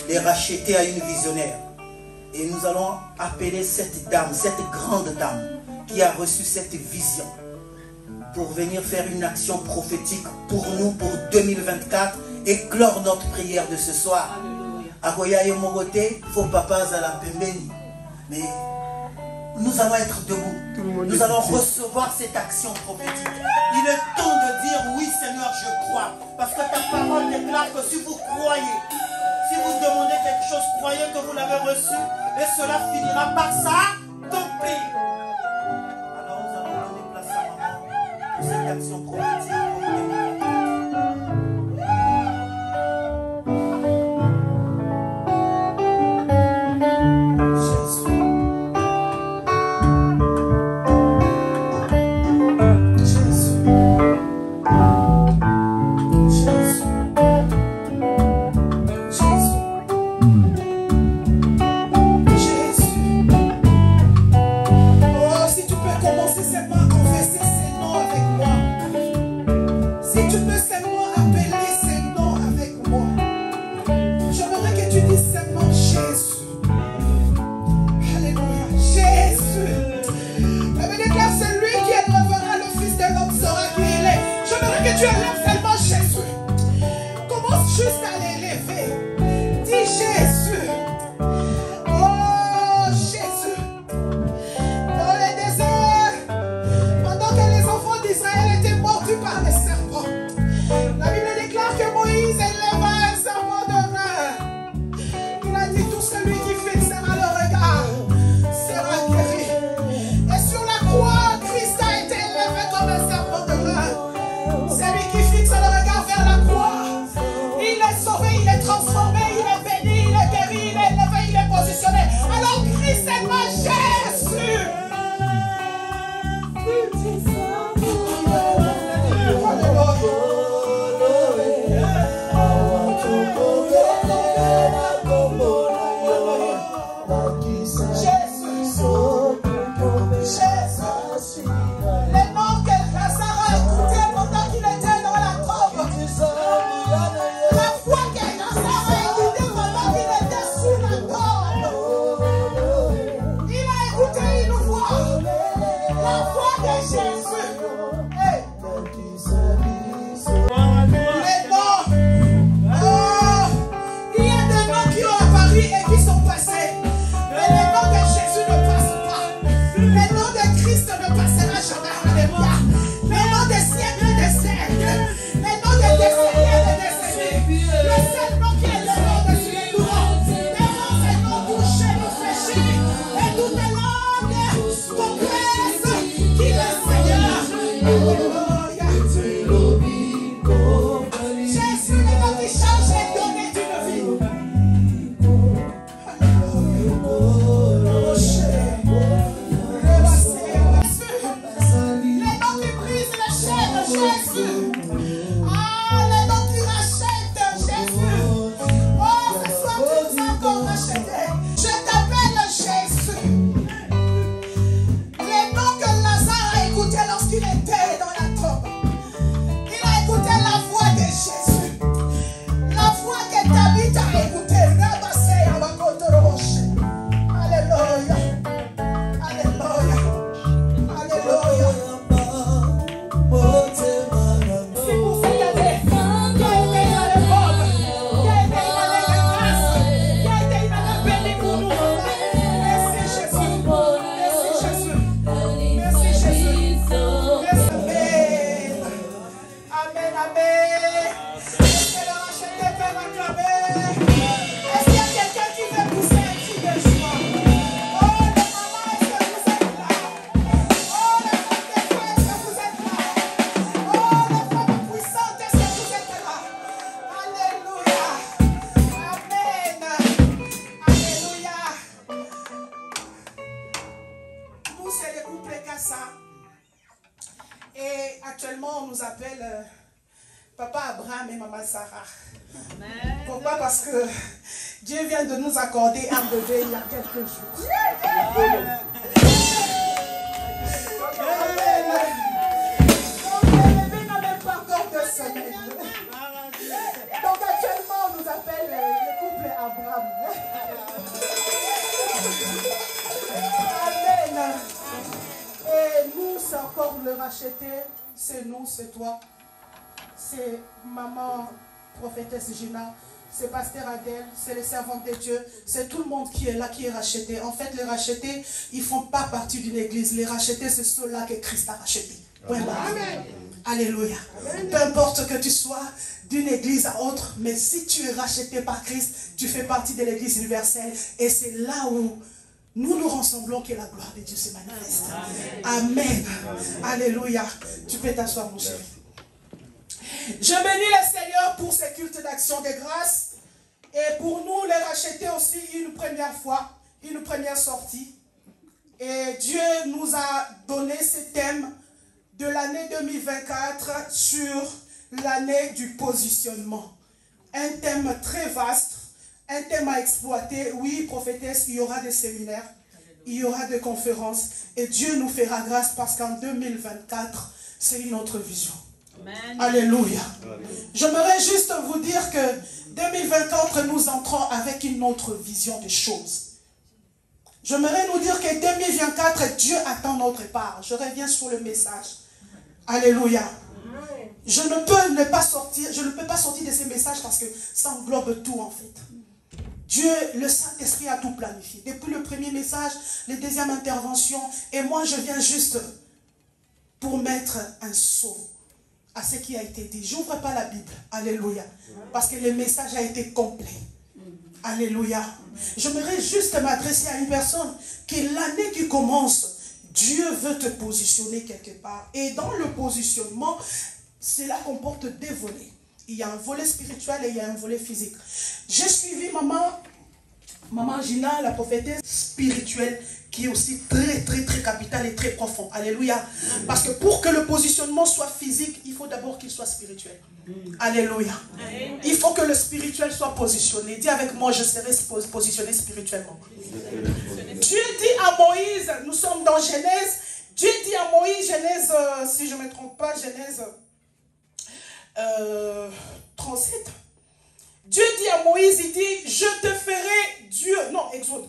Les racheter à une visionnaire. Et nous allons appeler cette dame, cette grande dame qui a reçu cette vision pour venir faire une action prophétique pour nous, pour 2024 et clore notre prière de ce soir. Akoya Yomogote, faux papa Zala Pembeni. Mais nous allons être debout. Nous allons recevoir cette action prophétique. Il est temps de dire oui Seigneur, je crois. Parce que ta parole déclare que si vous croyez, si vous demandez quelque chose, croyez que vous l'avez reçu et cela finira par s'accomplir. Alors nous allons donner place à maman pour cette action prophétique. Et actuellement, on nous appelle Papa Abraham et Maman Sarah. Pourquoi? Parce que Dieu vient de nous accorder un bébé il y a quelques jours. Donc le bébé n'a même pas encore 2 semaines. Donc actuellement, nous rachetés, c'est nous, c'est toi. C'est maman prophétesse Gina, c'est pasteur Adèle, c'est les servantes de Dieu, c'est tout le monde qui est là, qui est racheté. En fait, les rachetés, ils ne font pas partie d'une église. Les rachetés, c'est ceux-là que Christ a rachetés. Amen. Alléluia. Amen. Peu importe que tu sois d'une église à autre, mais si tu es racheté par Christ, tu fais partie de l'église universelle. Et c'est là où nous nous rassemblons que la gloire de Dieu se manifeste. Amen. Amen. Alléluia. Tu peux t'asseoir, mon chéri. Je bénis le Seigneur pour ce culte d'action de grâce. Et pour nous, les racheter aussi une première fois, une première sortie. Et Dieu nous a donné ce thème de l'année 2024 sur l'année du positionnement. Un thème très vaste, un thème à exploiter. Oui, prophétesse, il y aura des séminaires, il y aura des conférences. Et Dieu nous fera grâce parce qu'en 2024, c'est une autre vision. Amen. Alléluia. J'aimerais juste vous dire que 2024, nous entrons avec une autre vision des choses. J'aimerais nous dire que 2024, Dieu attend notre part. Je reviens sur le message. Alléluia. Je ne peux pas sortir de ces messages parce que ça englobe tout en fait. Dieu, le Saint-Esprit a tout planifié. Depuis le premier message, la deuxième intervention, et moi je viens juste pour mettre un sceau à ce qui a été dit. Je n'ouvre pas la Bible. Alléluia. Parce que le message a été complet. Alléluia. J'aimerais juste m'adresser à une personne que l'année qui commence, Dieu veut te positionner quelque part. Et dans le positionnement, cela comporte deux volets. Il y a un volet spirituel et il y a un volet physique. J'ai suivi maman Gina, la prophétesse spirituelle, qui est aussi très capitale et très profond. Alléluia. Parce que pour que le positionnement soit physique, il faut d'abord qu'il soit spirituel. Alléluia. Il faut que le spirituel soit positionné. Dis avec moi, je serai positionné spirituellement. Dieu dit à Moïse, nous sommes dans Genèse, Dieu dit à Moïse, Genèse, si je ne me trompe pas, Genèse 37. Dieu dit à Moïse, il dit, je te ferai Dieu, non, Exode,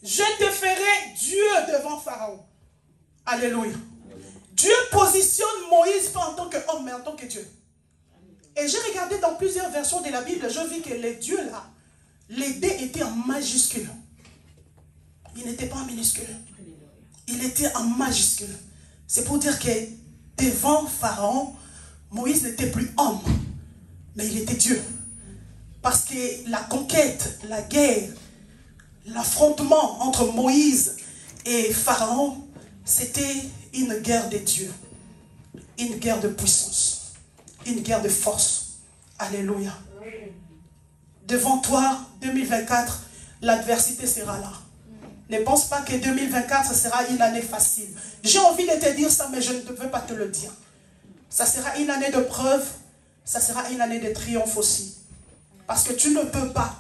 je te ferai Dieu devant Pharaon. Alléluia. Dieu positionne Moïse pas en tant qu'homme, mais en tant que Dieu. Et j'ai regardé dans plusieurs versions de la Bible, je vis que les dieux là, les D étaient en majuscule. Il n'était pas en minuscule. Il était en majuscule. C'est pour dire que devant Pharaon, Moïse n'était plus homme, mais il était Dieu. Parce que la conquête, la guerre, l'affrontement entre Moïse et Pharaon, c'était une guerre de Dieu. Une guerre de puissance. Une guerre de force. Alléluia. Devant toi, 2024, l'adversité sera là. Ne pense pas que 2024 sera une année facile. J'ai envie de te dire ça, mais je ne veux pas te le dire. Ça sera une année de preuve. Ça sera une année de triomphe aussi. Parce que tu ne peux pas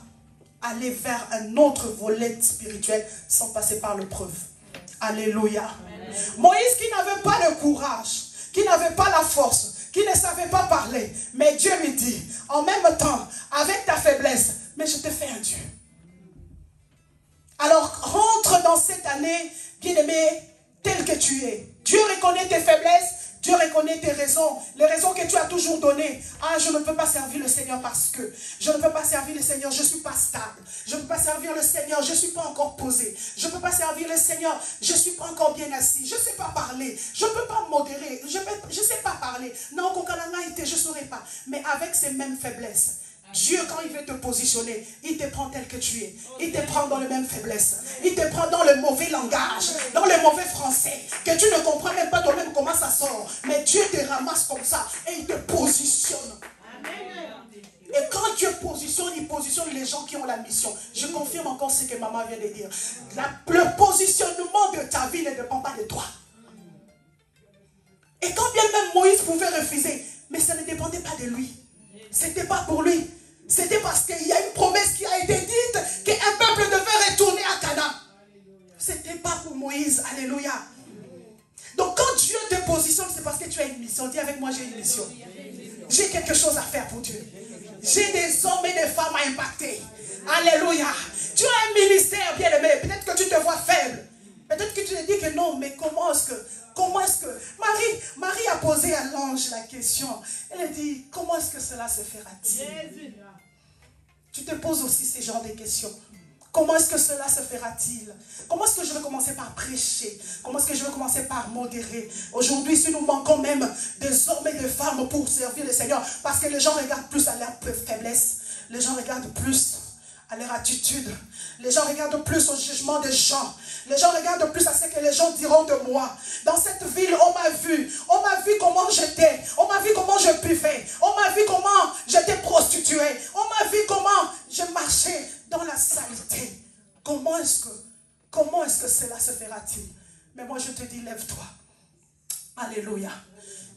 aller vers un autre volet spirituel sans passer par l'épreuve. Alléluia. Amen. Moïse qui n'avait pas le courage, qui n'avait pas la force, qui ne savait pas parler. Mais Dieu lui dit, en même temps, avec ta faiblesse, mais je te fais un Dieu. Alors rentre dans cette année, bien-aimé, tel que tu es. Dieu reconnaît tes faiblesses. Dieu reconnaît tes raisons, les raisons que tu as toujours données. Ah, je ne peux pas servir le Seigneur parce que. Je ne peux pas servir le Seigneur, je ne suis pas stable. Je ne peux pas servir le Seigneur, je ne suis pas encore posé. Je ne peux pas servir le Seigneur, je ne suis pas encore bien assis. Je ne sais pas parler, je ne peux pas modérer, je ne sais pas parler. Non, je ne saurais pas. Mais avec ces mêmes faiblesses, Dieu, quand il veut te positionner, il te prend tel que tu es. Il te prend dans les mêmes faiblesses. Il te prend dans le mauvais langage, dans le mauvais français, que tu ne comprends même pas toi-même comment ça sort. Mais Dieu te ramasse comme ça et il te positionne. Et quand Dieu positionne, il positionne les gens qui ont la mission. Je confirme encore ce que maman vient de dire. Le positionnement de ta vie ne dépend pas de toi. Et quand bien même Moïse pouvait refuser, mais ça ne dépendait pas de lui. C'était pas pour lui. C'était parce qu'il y a une promesse qui a été dite qu'un peuple devait retourner à Canaan. C'était pas pour Moïse. Alléluia. Donc quand Dieu te positionne, c'est parce que tu as une mission. Dis avec moi, j'ai une mission. J'ai quelque chose à faire pour Dieu. J'ai des hommes et des femmes à impacter. Alléluia. Tu as un ministère bien aimé. Peut-être que tu te vois faible. Peut-être que tu te dis que non, mais comment est-ce que Comment est-ce que... Marie a posé à l'ange la question. Elle a dit, comment est-ce que cela se fera-t-il? Tu te poses aussi ces genres de questions. Comment est-ce que cela se fera-t-il? Comment est-ce que je vais commencer par prêcher? Comment est-ce que je vais commencer par modérer? Aujourd'hui, si nous manquons même des hommes et des femmes pour servir le Seigneur, parce que les gens regardent plus à leur faiblesse, les gens regardent plus à leur attitude, les gens regardent plus au jugement des gens, les gens regardent plus à ce que les gens diront de moi. Dans cette ville, on m'a vu comment j'étais, on m'a vu comment je buvais, on m'a vu comment j'étais prostituée, on m'a vu comment je marchais dans la saleté. Comment est-ce que cela se fera-t-il? Mais moi je te dis, lève-toi. Alléluia.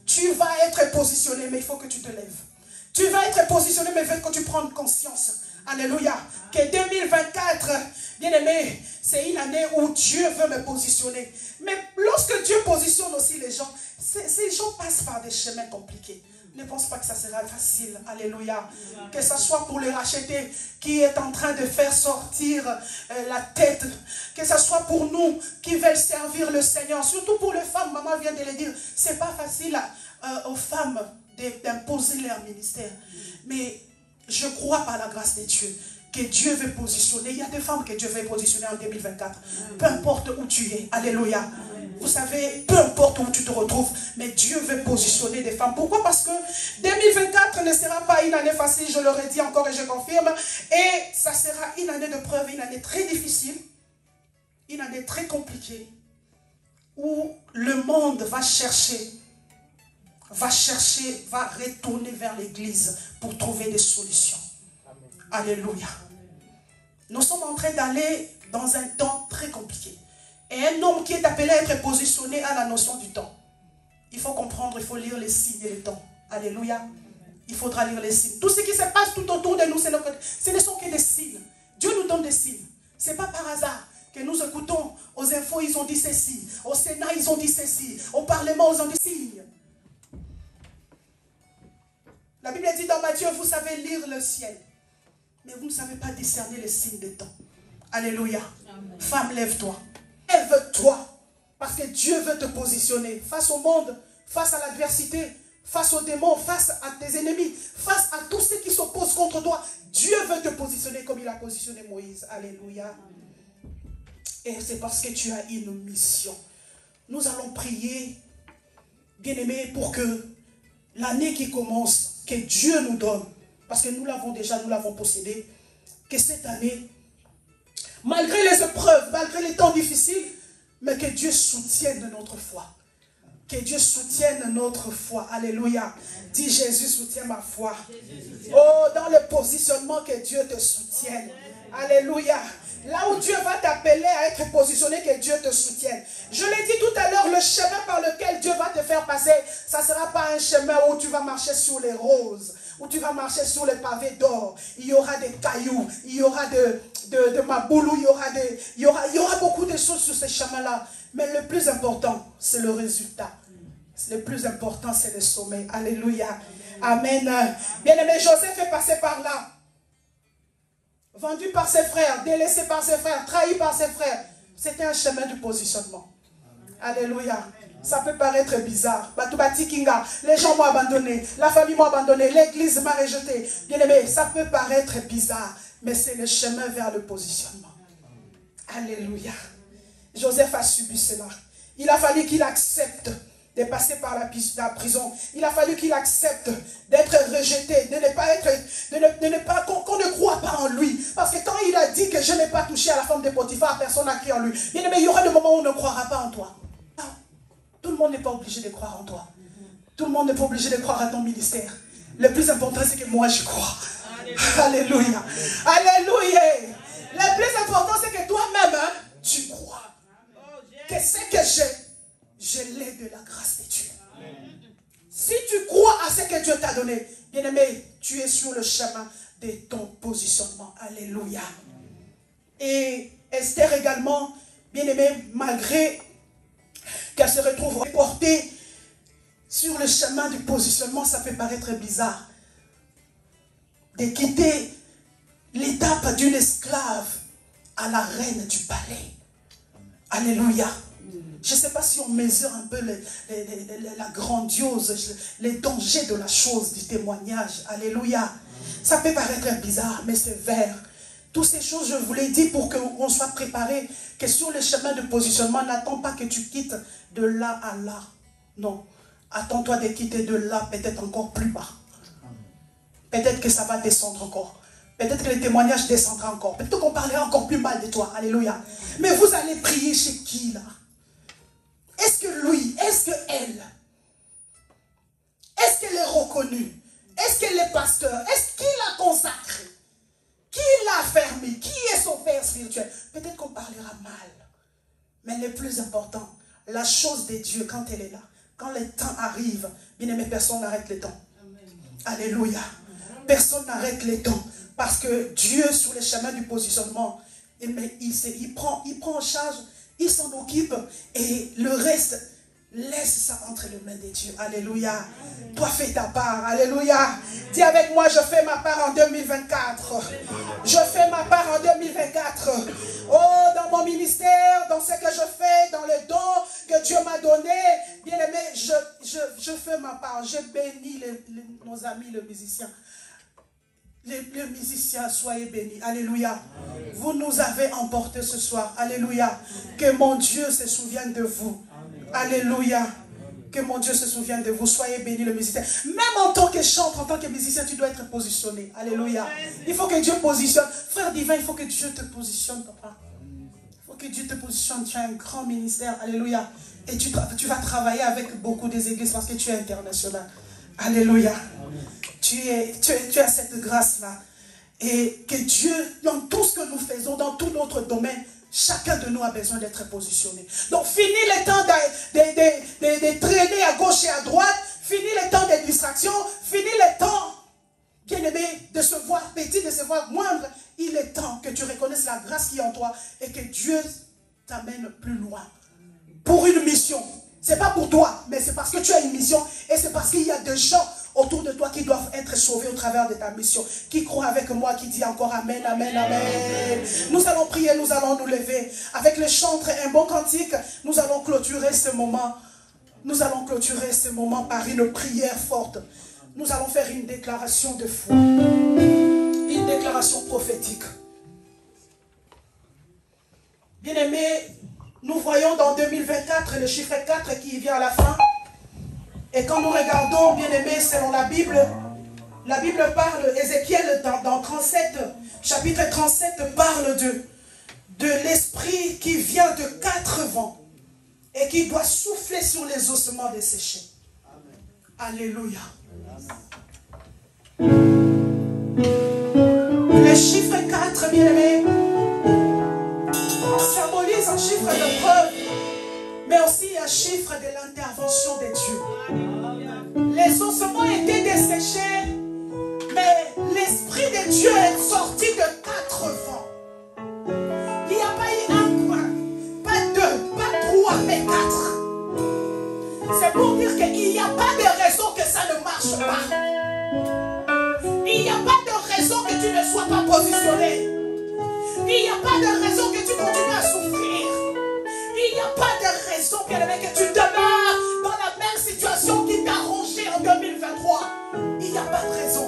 Tu vas être positionné, mais il faut que tu te lèves. Tu vas être positionné, mais il faut que tu prennes conscience. Alléluia. Que 2024, bien aimé, c'est une année où Dieu veut me positionner. Mais lorsque Dieu positionne aussi les gens, ces gens passent par des chemins compliqués. Ne pense pas que ça sera facile. Alléluia. Que ce soit pour les racheter qui est en train de faire sortir la tête. Que ce soit pour nous qui veulent servir le Seigneur. Surtout pour les femmes, maman vient de le dire. Ce n'est pas facile aux femmes d'imposer leur ministère. Mais je crois par la grâce de Dieu que Dieu veut positionner. Il y a des femmes que Dieu veut positionner en 2024. Peu importe où tu es. Alléluia. Vous savez, peu importe où tu te retrouves, mais Dieu veut positionner des femmes. Pourquoi? Parce que 2024 ne sera pas une année facile, je le redis encore et je confirme. Et ça sera une année de preuve, une année très difficile, une année très compliquée, où le monde va retourner vers l'église pour trouver des solutions. Alléluia. Nous sommes en train d'aller dans un temps très compliqué. Et un homme qui est appelé à être positionné à la notion du temps. Il faut comprendre, il faut lire les signes et les temps. Alléluia. Il faudra lire les signes. Tout ce qui se passe tout autour de nous, ce ne sont que des signes. Dieu nous donne des signes. Ce n'est pas par hasard que nous écoutons aux infos, ils ont dit ceci. Au Sénat, ils ont dit ceci. Au Parlement, ils ont dit signes. La Bible dit dans Matthieu, vous savez lire le ciel. Mais vous ne savez pas discerner les signes des temps. Alléluia. Amen. Femme, lève-toi. Lève-toi. Parce que Dieu veut te positionner face au monde, face à l'adversité, face aux démons, face à tes ennemis, face à tous ceux qui s'opposent contre toi. Dieu veut te positionner comme il a positionné Moïse. Alléluia. Et c'est parce que tu as une mission. Nous allons prier, bien-aimés, pour que l'année qui commence, que Dieu nous donne, parce que nous l'avons déjà, nous l'avons possédé, que cette année, malgré les épreuves, malgré les temps difficiles, mais que Dieu soutienne notre foi. Que Dieu soutienne notre foi. Alléluia. Dis Jésus soutient ma foi. Oh, dans le positionnement, que Dieu te soutienne. Alléluia. Là où Dieu va t'appeler à être positionné, que Dieu te soutienne. Je l'ai dit tout à l'heure, le chemin par lequel Dieu va te faire passer, ça ne sera pas un chemin où tu vas marcher sur les roses, où tu vas marcher sur les pavés d'or. Il y aura des cailloux, il y aura de maboulou, il y aura beaucoup de choses sur ce chemin-là. Mais le plus important, c'est le résultat. Le plus important, c'est le sommet. Alléluia. Amen. Bien-aimé, Joseph est passé par là. Vendu par ses frères, délaissé par ses frères, trahi par ses frères. C'était un chemin de positionnement. Alléluia. Ça peut paraître bizarre. Les gens m'ont abandonné, la famille m'a abandonné, l'église m'a rejeté. Bien aimé, ça peut paraître bizarre, mais c'est le chemin vers le positionnement. Alléluia. Joseph a subi cela. Il a fallu qu'il accepte de passer par la prison. Il a fallu qu'il accepte d'être rejeté, qu'on ne croit pas en lui. Parce que quand il a dit que je n'ai pas touché à la femme de Potiphar, personne n'a cru en lui. Bien aimé, il y aura des moments où on ne croira pas en toi. Non. Tout le monde n'est pas obligé de croire en toi. Tout le monde n'est pas obligé de croire à ton ministère. Le plus important, c'est que moi, je crois. Alléluia. Alléluia. Le plus important, c'est que toi-même, hein, tu crois. Que ce que je l'ai de la grâce de Dieu. Si tu crois à ce que Dieu t'a donné, bien-aimé, tu es sur le chemin de ton positionnement. Alléluia. Et Esther également, bien-aimé, malgré qu'elle se retrouve portée sur le chemin du positionnement, ça peut paraître bizarre de quitter l'étape d'une esclave à la reine du palais. Alléluia. Je ne sais pas si on mesure un peu la grandiose, les dangers de la chose, du témoignage. Alléluia. Ça peut paraître bizarre, mais c'est vrai. Toutes ces choses, je vous l'ai dit pour qu'on soit préparé, que sur le chemin de positionnement, n'attends pas que tu quittes de là à là. Non. Attends-toi de quitter de là, peut-être encore plus bas. Peut-être que ça va descendre encore. Peut-être que le témoignage descendra encore. Peut-être qu'on parlera encore plus mal de toi. Alléluia. Mais vous allez prier chez qui là? Est-ce que lui, est-ce que elle, est-ce qu'elle est reconnue? Est-ce qu'elle est pasteur? Est-ce qu'il l'a consacré? Qui l'a fermé? Qui est son père spirituel? Peut-être qu'on parlera mal. Mais le plus important, la chose de Dieu, quand elle est là, quand le temps arrive, bien aimé, personne n'arrête le temps. Alléluia. Personne n'arrête le temps. Parce que Dieu, sur le chemin du positionnement, il prend en charge, il s'en occupe et le reste, laisse ça entre les mains de Dieu. Alléluia. Toi, fais ta part. Alléluia. Dis avec moi, je fais ma part en 2024. Je fais ma part en 2024. Oh, dans mon ministère, dans ce que je fais, dans les dons que Dieu m'a donnés. Bien aimé, je fais ma part. Je bénis nos amis, les musiciens. Les musiciens, soyez bénis. Alléluia. Vous nous avez emportés ce soir. Alléluia. Que mon Dieu se souvienne de vous. Alléluia. Que mon Dieu se souvienne de vous. Soyez bénis, le musicien. Même en tant que chanteur, en tant que musicien, tu dois être positionné. Alléluia. Il faut que Dieu positionne. Frère divin, il faut que Dieu te positionne, papa. Il faut que Dieu te positionne. Tu as un grand ministère. Alléluia. Et tu vas travailler avec beaucoup des églises parce que tu es international. Alléluia. Tu as cette grâce-là. Et que Dieu, dans tout ce que nous faisons, dans tout notre domaine, chacun de nous a besoin d'être positionné. Donc, fini le temps de traîner à gauche et à droite. Fini le temps des distractions. Fini le temps, bien aimé, de se voir petit, de se voir moindre. Il est temps que tu reconnaisses la grâce qui est en toi et que Dieu t'amène plus loin. Pour une mission. Ce n'est pas pour toi, mais c'est parce que tu as une mission et c'est parce qu'il y a des gens autour de toi qui doivent être sauvés au travers de ta mission. Qui croit avec moi, qui dit encore Amen, Amen, Amen. Nous allons prier, nous allons nous lever. Avec le chantre et un bon cantique, nous allons clôturer ce moment. Nous allons clôturer ce moment par une prière forte. Nous allons faire une déclaration de foi. Une déclaration prophétique. Bien-aimés, nous voyons dans 2024 le chiffre 4 qui vient à la fin. Et quand nous regardons, bien aimés, selon la Bible parle, Ézéchiel dans 37, chapitre 37 parle de l'esprit qui vient de 4 vents et qui doit souffler sur les ossements desséchés. Alléluia. Le chiffre 4, bien aimés, symbolise un chiffre de preuve, mais aussi un chiffre de l'intervention de Dieu. Les ossements étaient desséchés, mais l'Esprit de Dieu est sorti de 4 vents. Il n'y a pas eu un point, pas 2, pas 3, mais 4. C'est pour dire qu'il n'y a pas de raison que ça ne marche pas. Il n'y a pas de raison que tu ne sois pas positionné. Il n'y a pas de raison que tu continues à souffrir. Il n'y a pas de raison que tu demeures dans la même situation qui t'a rongé en 2023. Il n'y a pas de raison.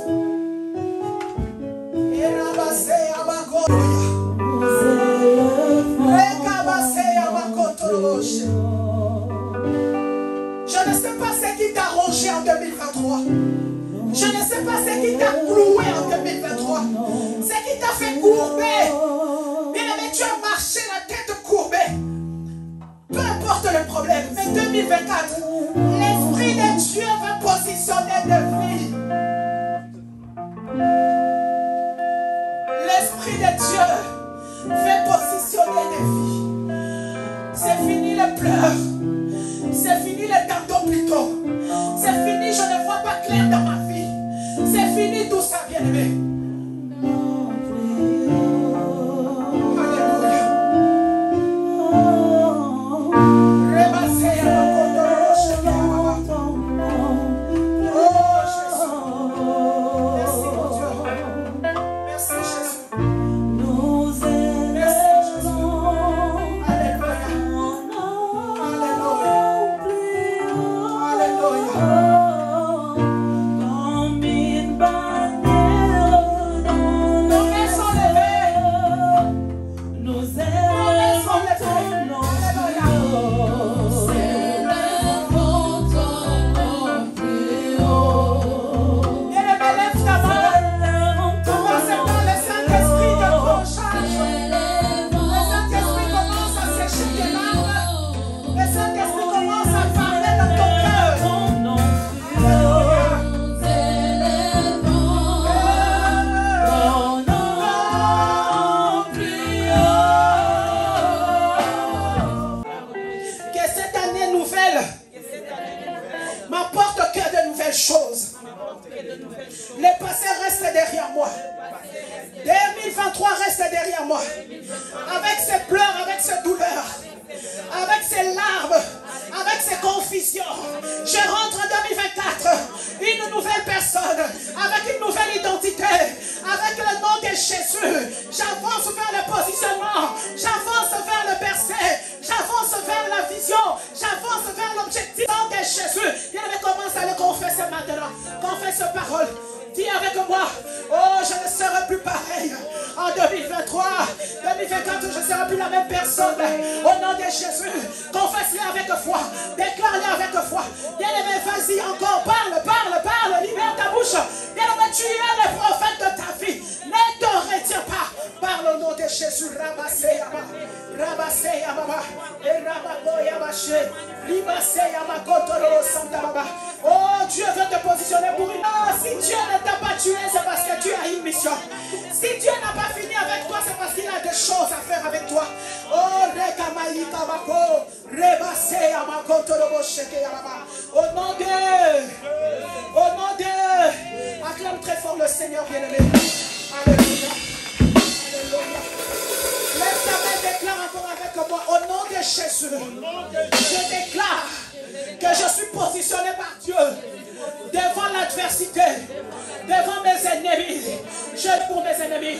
Je ne sais pas ce qui t'a rongé en 2023. Je ne sais pas ce qui t'a cloué en 2023. Ce qui t'a fait courber. Bien-aimé, tu as marché la tête courbée. Peu importe le problème, mais 2024, l'Esprit de Dieu va positionner des vies. L'Esprit de Dieu fait positionner des vies. C'est fini les pleurs. C'est fini les tantôt plutôt. C'est fini, je ne vois pas clair dans ma vie. C'est fini tout ça, bien-aimé. reste derrière moi. Avec ses pleurs, avec ses douleurs, avec ses larmes, avec ses confusions. Je rentre en 2024, une nouvelle personne, avec une nouvelle identité, avec le nom de Jésus. J'avance vers le positionnement, j'avance vers le bercé, j'avance vers la vision, j'avance vers l'objectif de Jésus. Bien, commence à le confesser maintenant. Confesse parole. Dis avec moi, oh, je ne serai plus pareil. En 2023, 2024, je ne serai plus la même personne. Au nom de Jésus, confesse-le avec foi. Déclare-le avec foi. Bien-aimé, vas-y encore, parle, parle, parle. Libère ta bouche. Bien-aimé, tu es le prophète de ta vie. Ne te retire pas. Parle au nom de Jésus. Rabassé Yama. Rabassé Yama. Et Rabako Yabaché. Libassé Yama Kotoro Santa Baba. Oh, Dieu veut te positionner pour une. Oh, si Dieu ne t'a pas tué, c'est parce que tu as une mission. Si Dieu n'a pas fini avec toi, c'est parce qu'il a des choses à faire avec toi. Oh, Rekamaï Kabako. Rebassé Yama Kotoro Sheke Yama. Au nom de. Acclame très fort le Seigneur bien-aimé. Alléluia. Alléluia. Lève ta main, déclare encore avec moi. Au nom de Jésus, je déclare que je suis positionné par Dieu devant l'adversité, devant mes ennemis. Je pour mes ennemis.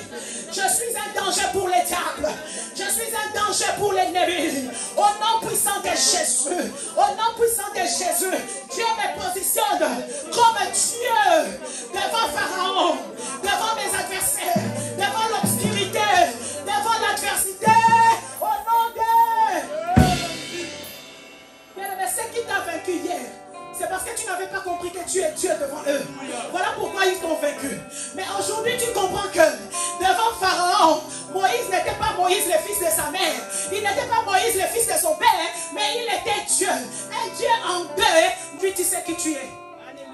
Je suis un danger pour les diables. Je suis un danger pour l'ennemi. Au nom puissant de Jésus, au nom puissant de Jésus, Dieu me positionne comme Dieu devant Pharaon, devant mes adversaires, devant l'obscurité, devant l'adversité. Au nom de... Mais ce qui t'a vaincu hier, c'est parce que tu n'avais pas compris que tu es Dieu devant eux. Voilà pourquoi ils t'ont vaincu. Mais aujourd'hui, tu comprends que devant Pharaon, Moïse n'était pas Moïse, le fils de sa mère. Il n'était pas Moïse, le fils de son père, mais il était Dieu. Un Dieu en deux, lui, tu sais qui tu es.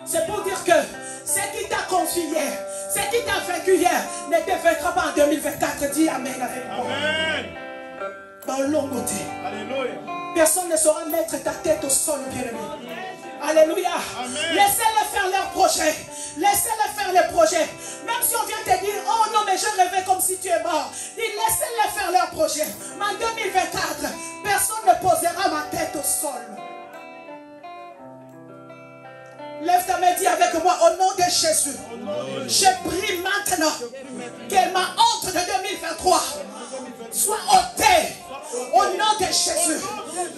C'est pour dire que ce qui t'a confié hier, ce qui t'a vaincu hier, ne te vaincra pas en 2024. Dis Amen avec moi. Amen. Dans le long côté. Alléluia. Personne ne saura mettre ta tête au sol, bien-aimé. Alléluia. Laissez-les faire leur projet. Laissez-les faire les projets. Même si on vient te dire, oh non, mais je rêvais comme si tu es mort. Dis, laissez-les faire leur projet. Mais en 2024, personne ne posera ma tête au sol. Lève ta main, dis avec moi, au nom de Jésus. Je prie maintenant que ma honte de 2023 soit ôtée. Au nom de Jésus,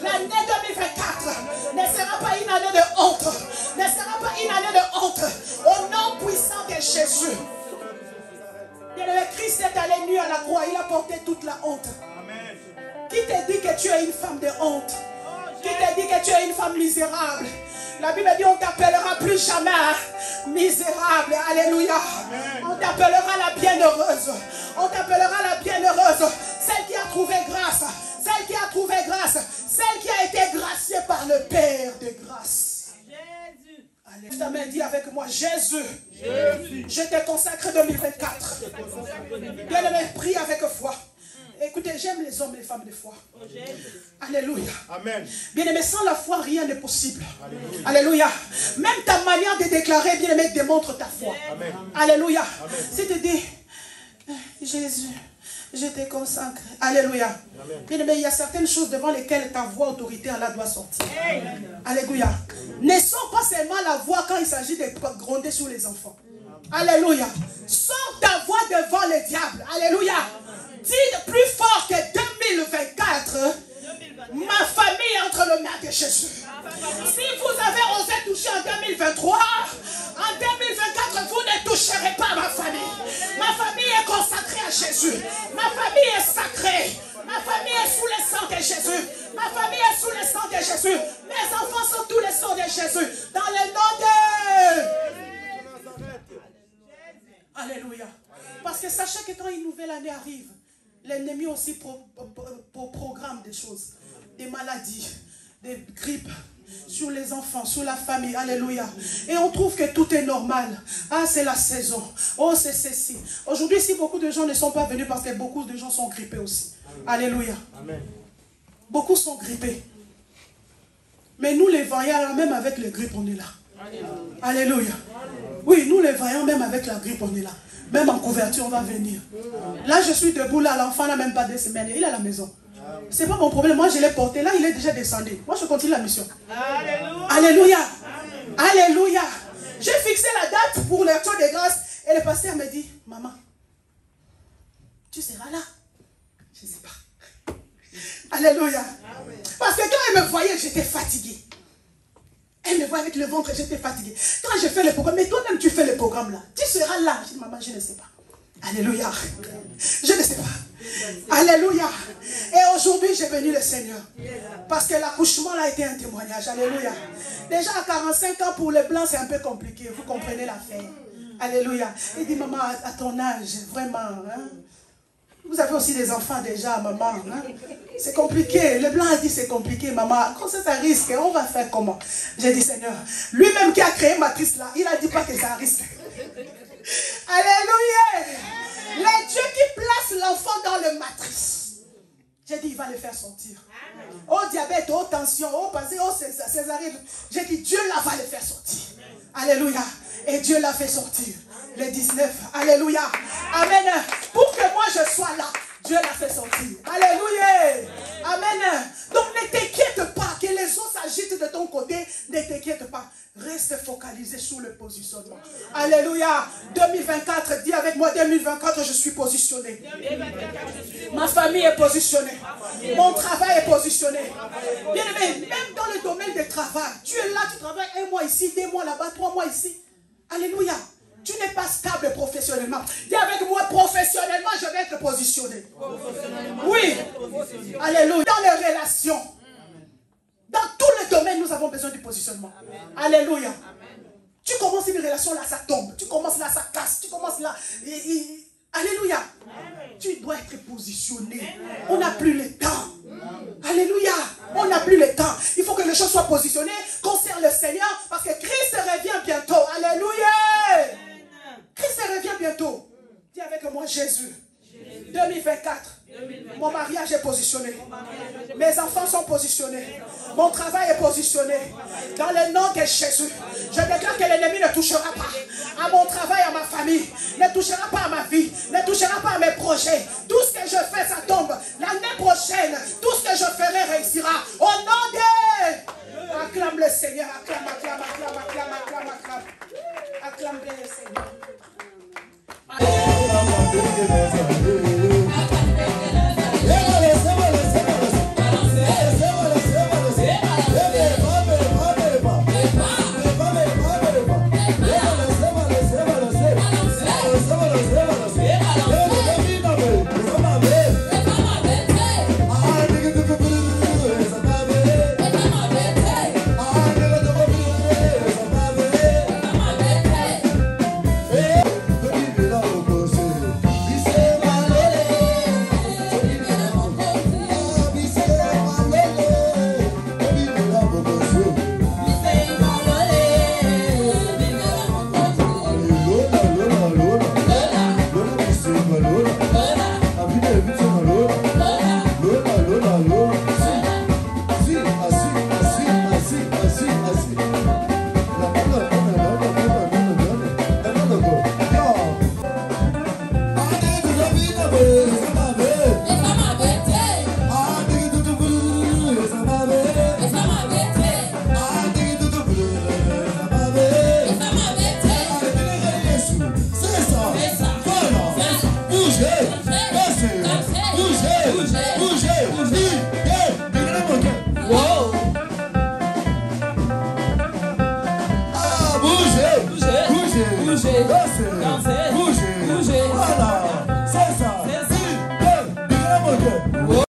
l'année 2024 ne sera pas une année de honte. Ne sera pas une année de honte. Au nom puissant de Jésus. Bien-aimé, Christ est allé nu à la croix. Il a porté toute la honte. Qui te dit que tu es une femme de honte? Qui te dit que tu es une femme misérable? La Bible dit on ne t'appellera plus jamais misérable. Alléluia. On t'appellera la bienheureuse. On t'appellera la bienheureuse. Celle qui a trouvé grâce. Celle qui a trouvé grâce. Celle qui a été graciée par le Père de grâce. Jésus. Allez, ta main, dis avec moi, Jésus. Je te consacre 2024. Bien-aimé, prie avec foi. Écoutez, j'aime les hommes et les femmes de foi. Alléluia. Amen. Bien-aimé, sans la foi, rien n'est possible. Alléluia. Alléluia. Même ta manière de déclarer, bien-aimé, démontre ta foi. Amen. Alléluia. Amen. Si tu dis, Jésus, je te consacre. Alléluia. Bien-aimé, il y a certaines choses devant lesquelles ta voix autoritaire là doit sortir. Amen. Alléluia. Ne sors pas seulement la voix quand il s'agit de gronder sur les enfants. Alléluia. Sors ta voix devant le diable. Alléluia. Dis plus fort que 2024, ma famille est entre les mains de Jésus. Si vous avez osé toucher en 2023, en 2024, vous ne toucherez pas ma famille. Ma famille est consacrée à Jésus. Ma famille est sacrée. Ma famille est sous le sang de Jésus. Ma famille est sous le sang de Jésus. Mes enfants sont tous les sangs de Jésus. Dans le nom de... Alléluia. Parce que sachez que quand une nouvelle année arrive, l'ennemi aussi programme des choses, des maladies, des grippes sur les enfants, sur la famille. Alléluia. Et on trouve que tout est normal. Ah, c'est la saison. Oh, c'est ceci. Aujourd'hui, si beaucoup de gens ne sont pas venus parce que beaucoup de gens sont grippés aussi. Alléluia. Amen. Beaucoup sont grippés. Mais nous les voyants, même avec les grippes, on est là. Alléluia. Alléluia. Oui, nous les voyants, même avec la grippe, on est là. Même en couverture, on va venir. Là, je suis debout, là, l'enfant n'a même pas 2 semaines. Il est à la maison. C'est pas mon problème. Moi, je l'ai porté. Là, il est déjà descendu. Moi, je continue la mission. Alléluia. Alléluia. Alléluia. J'ai fixé la date pour l'action des grâces. Et le pasteur me dit, maman, tu seras là. Je ne sais pas. Alléluia. Parce que quand elle me voyait, j'étais fatiguée. Elle me voit avec le ventre, j'étais fatiguée. Quand je fais le programme, mais toi-même tu fais le programme là. Tu seras là. Je dis, maman, je ne sais pas. Alléluia. Je ne sais pas. Alléluia. Et aujourd'hui, j'ai béni le Seigneur. Parce que l'accouchement là a été un témoignage. Alléluia. Déjà à 45 ans, pour les blancs, c'est un peu compliqué. Vous comprenez l'affaire. Alléluia. Il dit, maman, à ton âge, vraiment, hein? Vous avez aussi des enfants déjà, maman. Hein? C'est compliqué. Le blanc a dit c'est compliqué, maman. Quand ça risque, on va faire comment? J'ai dit, Seigneur, lui-même qui a créé Matrice là, il a dit pas que ça risque. Alléluia. Le Dieu qui place l'enfant dans le matrice. J'ai dit, il va le faire sortir. Au diabète, aux tensions, aux passés, aux césariennes. J'ai dit, Dieu là va le faire sortir. Alléluia. Et Dieu l'a fait sortir. Le 19. Alléluia. Amen. Pour que moi je sois là, Dieu l'a fait sortir. Alléluia. Amen. Donc ne t'inquiète pas que les eaux s'agitent de ton côté. Ne t'inquiète pas. Reste focalisé sur le positionnement. Alléluia. 2024, dis avec moi, 2024, je suis positionné. Ma famille est positionnée. Mon travail est positionné. Bien aimé, même dans le domaine du travail, tu es là, tu travailles 1 mois ici, 2 mois là-bas, 3 mois ici. Alléluia. Tu n'es pas stable professionnellement. Dis avec moi, professionnellement, je vais être positionné. Oui. Alléluia. Dans les relations, dans tous les domaines, nous avons besoin du positionnement. Alléluia. Tu commences une relation, là, ça tombe. Tu commences là, ça casse. Tu commences là. Alléluia. Tu dois être positionné. On n'a plus le temps. Alléluia. On n'a plus le temps. Il faut que les choses soient positionnées concernant le Seigneur parce que Christ revient bientôt. Alléluia. Christ revient bientôt. Dis avec moi Jésus. 2024. Mon mariage est positionné. Mes enfants sont positionnés. Mon travail est positionné. Dans le nom de Jésus, je déclare que l'ennemi ne touchera pas à mon travail, à ma famille. Ne touchera pas à ma vie. Ne touchera pas à mes projets. Tout ce que je fais, ça tombe. L'année prochaine, tout ce que je ferai réussira. Au nom de... Acclame le Seigneur. Acclame, acclame, acclame, acclame, acclame, acclame. Acclame bien le Seigneur. Bougez.